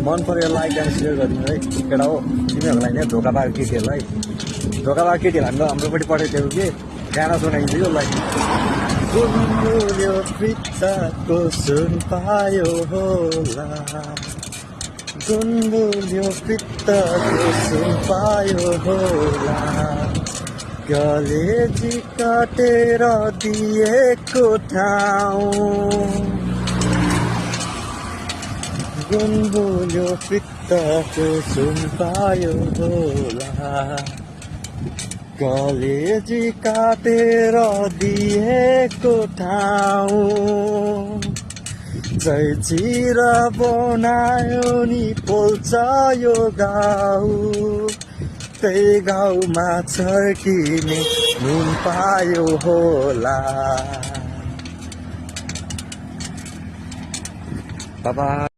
मन पऱ्यो like and share गरिदिनु है केटा हो तिमीहरूलाई नै धोका पाएको केटीहरूलाई धोका पाएको केटीहरूलाई हाम्रोपट्टि पठाइदिएको कि गाना सुनाइदिन्छु यो लाइक गुनगुन्यो पित्ताको सुन पायो होला गुनगुन्यो पित्ताको सुन पायो होला कलेजी काटेर दिएको ठाउँ गुनगुन्यो पित्ताको सुन पायो होला कलेजी काटेर दिएको ठाउँ जैचिर बनायो नि पोल्छ यो गाउँ त्यही गाउँमा छर्किने नुन पायो होला बाबा